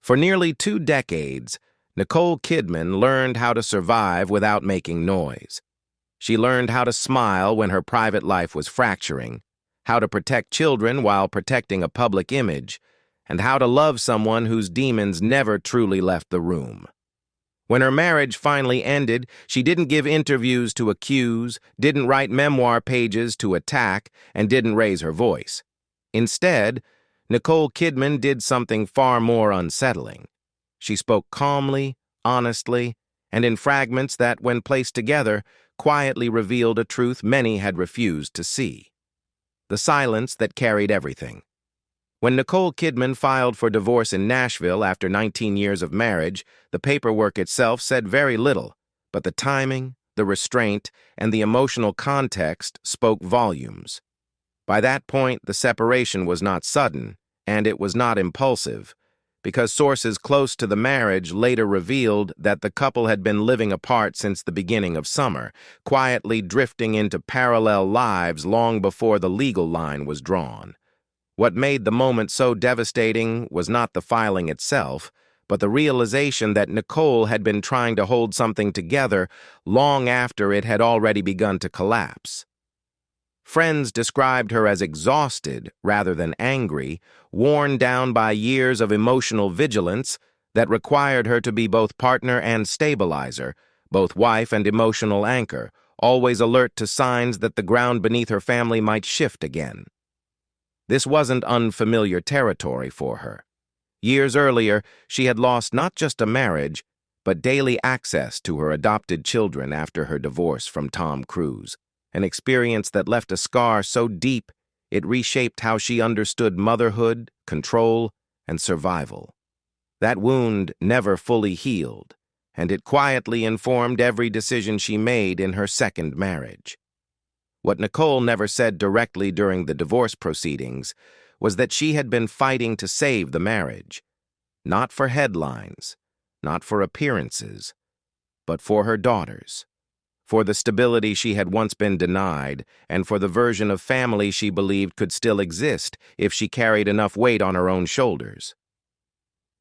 For nearly 2 decades, Nicole Kidman learned how to survive without making noise. She learned how to smile when her private life was fracturing, how to protect children while protecting a public image, and how to love someone whose demons never truly left the room. When her marriage finally ended, she didn't give interviews to accuse, didn't write memoir pages to attack, and didn't raise her voice. Instead, Nicole Kidman did something far more unsettling. She spoke calmly, honestly, and in fragments that, when placed together, quietly revealed a truth many had refused to see. The silence that carried everything. When Nicole Kidman filed for divorce in Nashville after 19 years of marriage, the paperwork itself said very little, but the timing, the restraint, and the emotional context spoke volumes. By that point, the separation was not sudden, and it was not impulsive, because sources close to the marriage later revealed that the couple had been living apart since the beginning of summer, quietly drifting into parallel lives long before the legal line was drawn. What made the moment so devastating was not the filing itself, but the realization that Nicole had been trying to hold something together long after it had already begun to collapse. Friends described her as exhausted rather than angry, worn down by years of emotional vigilance that required her to be both partner and stabilizer, both wife and emotional anchor, always alert to signs that the ground beneath her family might shift again. This wasn't unfamiliar territory for her. Years earlier, she had lost not just a marriage, but daily access to her adopted children after her divorce from Tom Cruise, an experience that left a scar so deep it reshaped how she understood motherhood, control, and survival. That wound never fully healed, and it quietly informed every decision she made in her second marriage. What Nicole never said directly during the divorce proceedings was that she had been fighting to save the marriage, not for headlines, not for appearances, but for her daughters, for the stability she had once been denied, and for the version of family she believed could still exist if she carried enough weight on her own shoulders.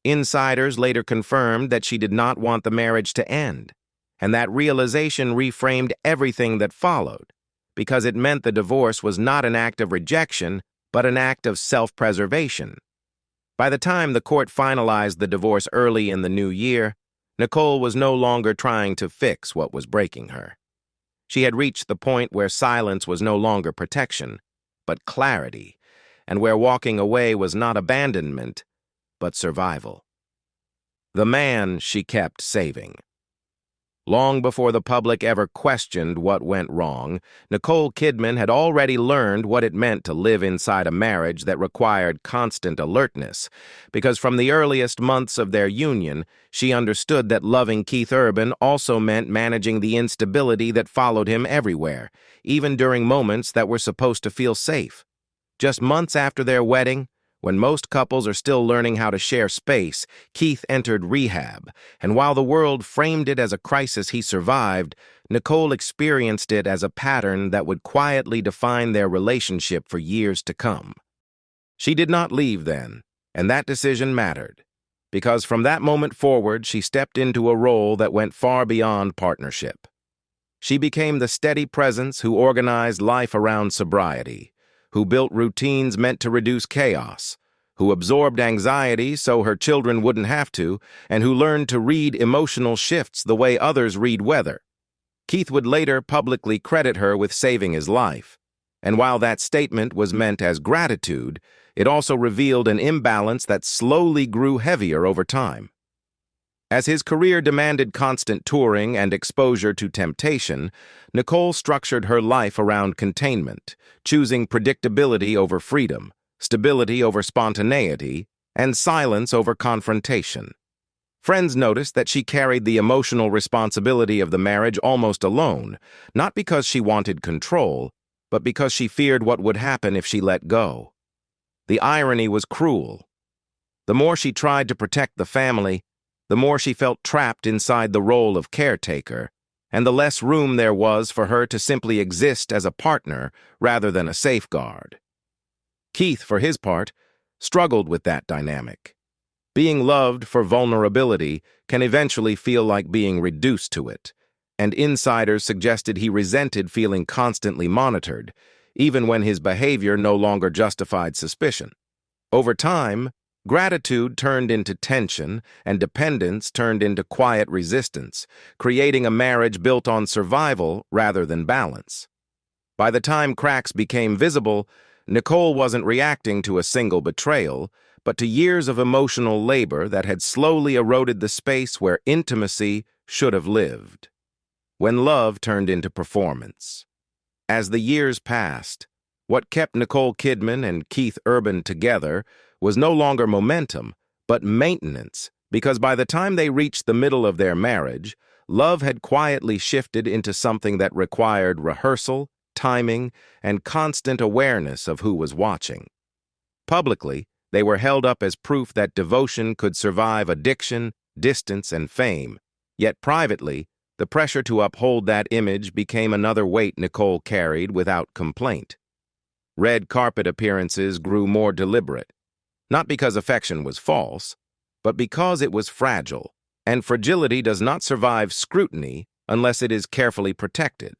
Insiders later confirmed that she did not want the marriage to end, and that realization reframed everything that followed, because it meant the divorce was not an act of rejection, but an act of self-preservation. By the time the court finalized the divorce early in the new year, Nicole was no longer trying to fix what was breaking her. She had reached the point where silence was no longer protection, but clarity, and where walking away was not abandonment, but survival. The man she kept saving. Long before the public ever questioned what went wrong, Nicole Kidman had already learned what it meant to live inside a marriage that required constant alertness, because from the earliest months of their union, she understood that loving Keith Urban also meant managing the instability that followed him everywhere, even during moments that were supposed to feel safe. Just months after their wedding, when most couples are still learning how to share space, Keith entered rehab, and while the world framed it as a crisis he survived, Nicole experienced it as a pattern that would quietly define their relationship for years to come. She did not leave then, and that decision mattered, because from that moment forward she stepped into a role that went far beyond partnership. She became the steady presence who organized life around sobriety, who built routines meant to reduce chaos, who absorbed anxiety so her children wouldn't have to, and who learned to read emotional shifts the way others read weather. Keith would later publicly credit her with saving his life, and while that statement was meant as gratitude, it also revealed an imbalance that slowly grew heavier over time. As his career demanded constant touring and exposure to temptation, Nicole structured her life around containment, choosing predictability over freedom, stability over spontaneity, and silence over confrontation. Friends noticed that she carried the emotional responsibility of the marriage almost alone, not because she wanted control, but because she feared what would happen if she let go. The irony was cruel. The more she tried to protect the family, the more she felt trapped inside the role of caretaker, and the less room there was for her to simply exist as a partner rather than a safeguard. Keith, for his part, struggled with that dynamic. Being loved for vulnerability can eventually feel like being reduced to it, and insiders suggested he resented feeling constantly monitored, even when his behavior no longer justified suspicion. Over time, gratitude turned into tension, and dependence turned into quiet resistance, creating a marriage built on survival rather than balance. By the time cracks became visible, Nicole wasn't reacting to a single betrayal, but to years of emotional labor that had slowly eroded the space where intimacy should have lived. When love turned into performance. As the years passed, what kept Nicole Kidman and Keith Urban together was no longer momentum, but maintenance, because by the time they reached the middle of their marriage, love had quietly shifted into something that required rehearsal, timing, and constant awareness of who was watching. Publicly, they were held up as proof that devotion could survive addiction, distance, and fame, yet privately, the pressure to uphold that image became another weight Nicole carried without complaint. Red carpet appearances grew more deliberate, not because affection was false, but because it was fragile, and fragility does not survive scrutiny unless it is carefully protected.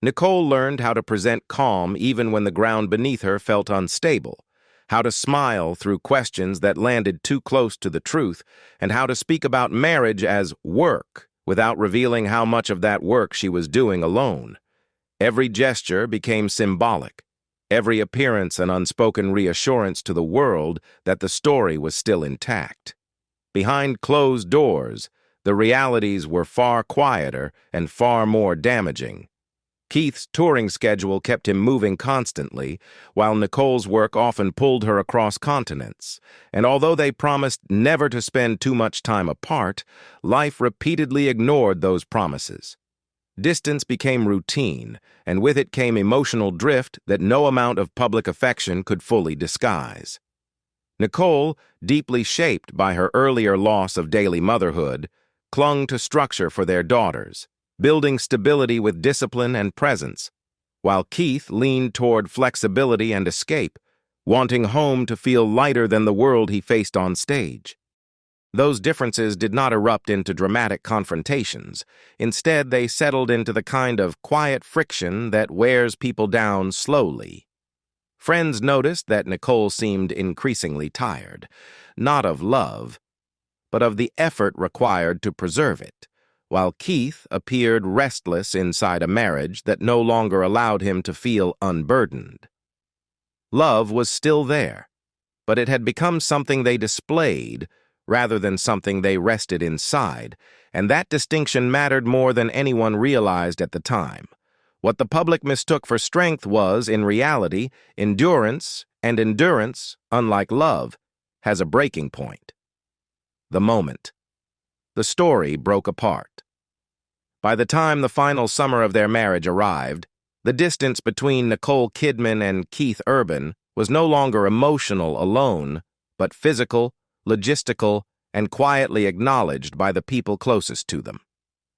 Nicole learned how to present calm even when the ground beneath her felt unstable, how to smile through questions that landed too close to the truth, and how to speak about marriage as work without revealing how much of that work she was doing alone. Every gesture became symbolic, every appearance an unspoken reassurance to the world that the story was still intact. Behind closed doors, the realities were far quieter and far more damaging. Keith's touring schedule kept him moving constantly, while Nicole's work often pulled her across continents. And although they promised never to spend too much time apart, life repeatedly ignored those promises. Distance became routine, and with it came emotional drift that no amount of public affection could fully disguise. Nicole, deeply shaped by her earlier loss of daily motherhood, clung to structure for their daughters, building stability with discipline and presence, while Keith leaned toward flexibility and escape, wanting home to feel lighter than the world he faced on stage. Those differences did not erupt into dramatic confrontations. Instead, they settled into the kind of quiet friction that wears people down slowly. Friends noticed that Nicole seemed increasingly tired, not of love, but of the effort required to preserve it, while Keith appeared restless inside a marriage that no longer allowed him to feel unburdened. Love was still there, but it had become something they displayed rather than something they rested inside, and that distinction mattered more than anyone realized at the time. What the public mistook for strength was, in reality, endurance, and endurance, unlike love, has a breaking point. The moment. The story broke apart. By the time the final summer of their marriage arrived, the distance between Nicole Kidman and Keith Urban was no longer emotional alone, but physical, logistical, and quietly acknowledged by the people closest to them.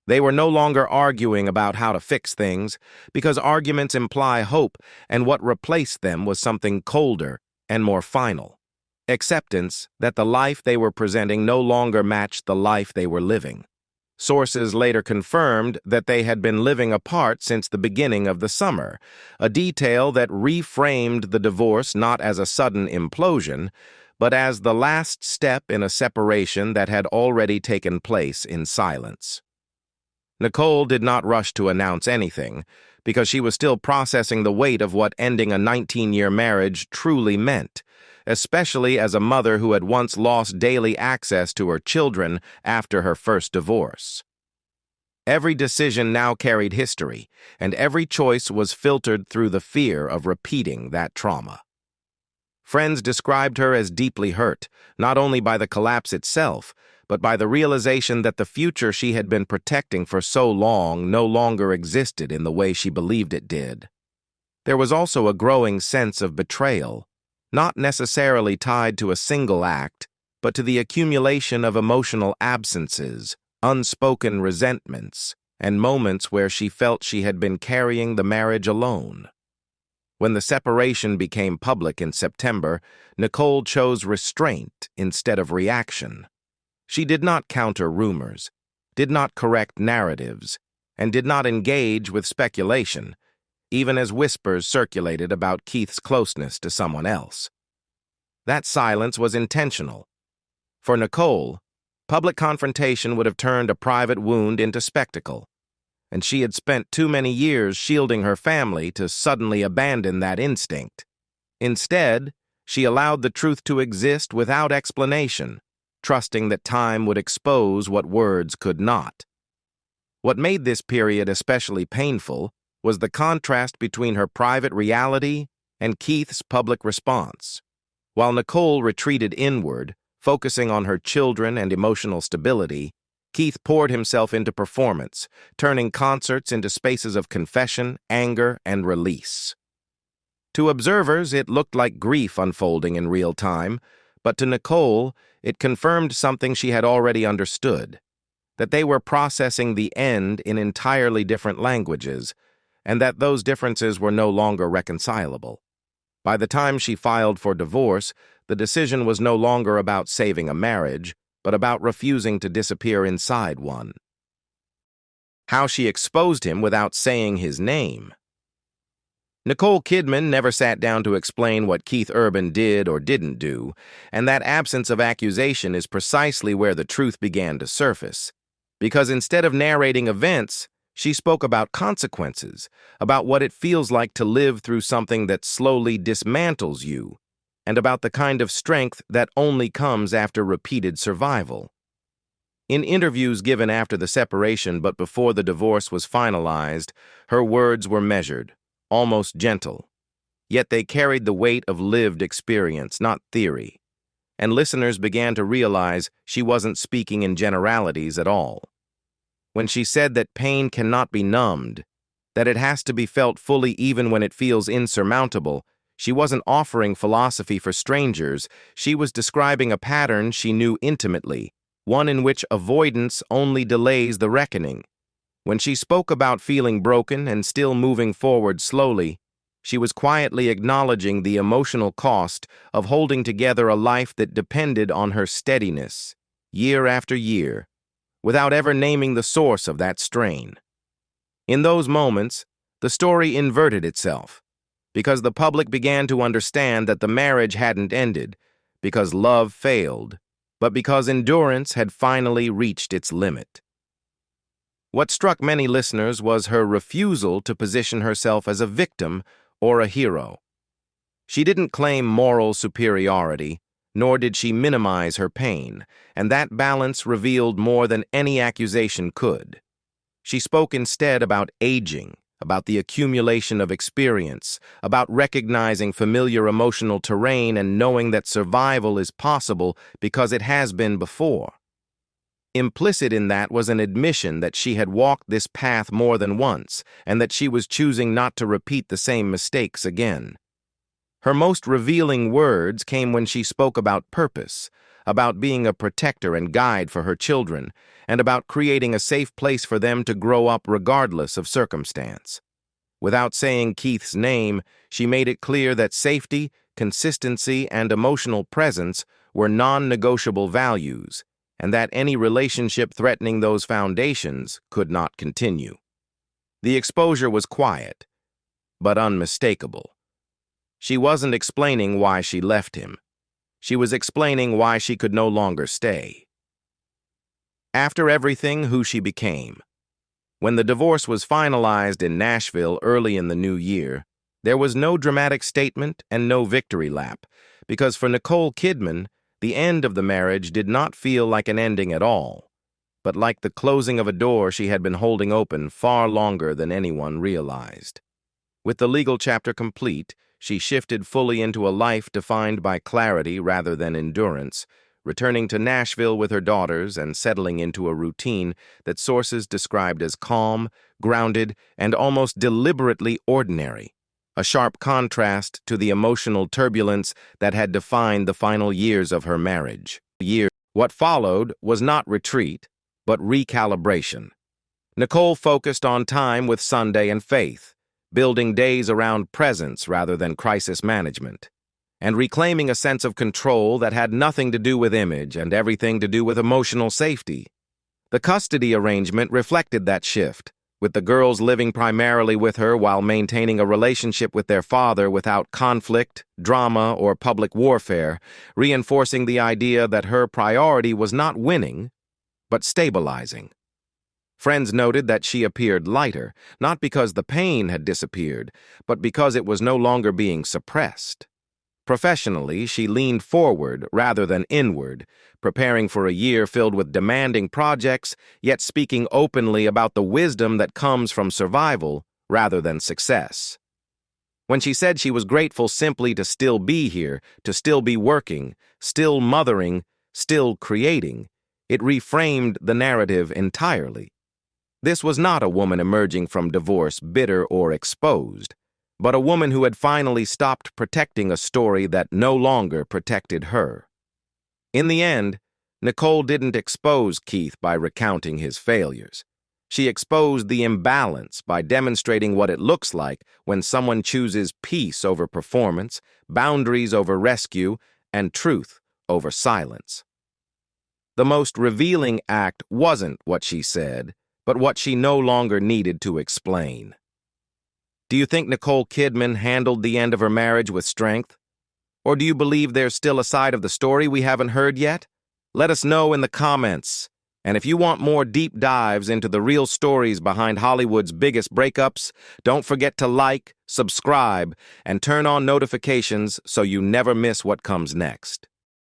They were no longer arguing about how to fix things, because arguments imply hope, and what replaced them was something colder and more final. Acceptance that the life they were presenting no longer matched the life they were living. Sources later confirmed that they had been living apart since the beginning of the summer, a detail that reframed the divorce not as a sudden implosion, but as the last step in a separation that had already taken place in silence. Nicole did not rush to announce anything, because she was still processing the weight of what ending a 19-year marriage truly meant, especially as a mother who had once lost daily access to her children after her first divorce. Every decision now carried history, and every choice was filtered through the fear of repeating that trauma. Friends described her as deeply hurt, not only by the collapse itself, but by the realization that the future she had been protecting for so long no longer existed in the way she believed it did. There was also a growing sense of betrayal, not necessarily tied to a single act, but to the accumulation of emotional absences, unspoken resentments, and moments where she felt she had been carrying the marriage alone. When the separation became public in September, Nicole chose restraint instead of reaction. She did not counter rumors, did not correct narratives, and did not engage with speculation, even as whispers circulated about Keith's closeness to someone else. That silence was intentional. For Nicole, public confrontation would have turned a private wound into spectacle, and she had spent too many years shielding her family to suddenly abandon that instinct. Instead, she allowed the truth to exist without explanation, trusting that time would expose what words could not. What made this period especially painful was the contrast between her private reality and Keith's public response. While Nicole retreated inward, focusing on her children and emotional stability, Keith poured himself into performance, turning concerts into spaces of confession, anger, and release. To observers, it looked like grief unfolding in real time, but to Nicole, it confirmed something she had already understood, that they were processing the end in entirely different languages, and that those differences were no longer reconcilable. By the time she filed for divorce, the decision was no longer about saving a marriage, but about refusing to disappear inside one. How she exposed him without saying his name. Nicole Kidman never sat down to explain what Keith Urban did or didn't do, and that absence of accusation is precisely where the truth began to surface. Because instead of narrating events, she spoke about consequences, about what it feels like to live through something that slowly dismantles you, and about the kind of strength that only comes after repeated survival. In interviews given after the separation but before the divorce was finalized, her words were measured, almost gentle. Yet they carried the weight of lived experience, not theory, and listeners began to realize she wasn't speaking in generalities at all. When she said that pain cannot be numbed, that it has to be felt fully even when it feels insurmountable, she wasn't offering philosophy for strangers, she was describing a pattern she knew intimately, one in which avoidance only delays the reckoning. When she spoke about feeling broken and still moving forward slowly, she was quietly acknowledging the emotional cost of holding together a life that depended on her steadiness, year after year, without ever naming the source of that strain. In those moments, the story inverted itself, because the public began to understand that the marriage hadn't ended, because love failed, but because endurance had finally reached its limit. What struck many listeners was her refusal to position herself as a victim or a hero. She didn't claim moral superiority, nor did she minimize her pain, and that balance revealed more than any accusation could. She spoke instead about aging, about the accumulation of experience, about recognizing familiar emotional terrain and knowing that survival is possible because it has been before. Implicit in that was an admission that she had walked this path more than once, and that she was choosing not to repeat the same mistakes again. Her most revealing words came when she spoke about purpose, about being a protector and guide for her children, and about creating a safe place for them to grow up regardless of circumstance. Without saying Keith's name, she made it clear that safety, consistency, and emotional presence were non-negotiable values, and that any relationship threatening those foundations could not continue. The exposure was quiet, but unmistakable. She wasn't explaining why she left him. She was explaining why she could no longer stay. After everything, who she became. When the divorce was finalized in Nashville early in the new year, there was no dramatic statement and no victory lap, because for Nicole Kidman, the end of the marriage did not feel like an ending at all, but like the closing of a door she had been holding open far longer than anyone realized. With the legal chapter complete, she shifted fully into a life defined by clarity rather than endurance, returning to Nashville with her daughters and settling into a routine that sources described as calm, grounded, and almost deliberately ordinary, a sharp contrast to the emotional turbulence that had defined the final years of her marriage. What followed was not retreat, but recalibration. Nicole focused on time with Sunday and faith, building days around presence rather than crisis management, and reclaiming a sense of control that had nothing to do with image and everything to do with emotional safety. The custody arrangement reflected that shift, with the girls living primarily with her while maintaining a relationship with their father without conflict, drama, or public warfare, reinforcing the idea that her priority was not winning, but stabilizing. Friends noted that she appeared lighter, not because the pain had disappeared, but because it was no longer being suppressed. Professionally, she leaned forward rather than inward, preparing for a year filled with demanding projects, yet speaking openly about the wisdom that comes from survival rather than success. When she said she was grateful simply to still be here, to still be working, still mothering, still creating, it reframed the narrative entirely. This was not a woman emerging from divorce bitter or exposed, but a woman who had finally stopped protecting a story that no longer protected her. In the end, Nicole didn't expose Keith by recounting his failures. She exposed the imbalance by demonstrating what it looks like when someone chooses peace over performance, boundaries over rescue, and truth over silence. The most revealing act wasn't what she said, but what she no longer needed to explain. Do you think Nicole Kidman handled the end of her marriage with strength? Or do you believe there's still a side of the story we haven't heard yet? Let us know in the comments. And if you want more deep dives into the real stories behind Hollywood's biggest breakups, don't forget to like, subscribe, and turn on notifications so you never miss what comes next.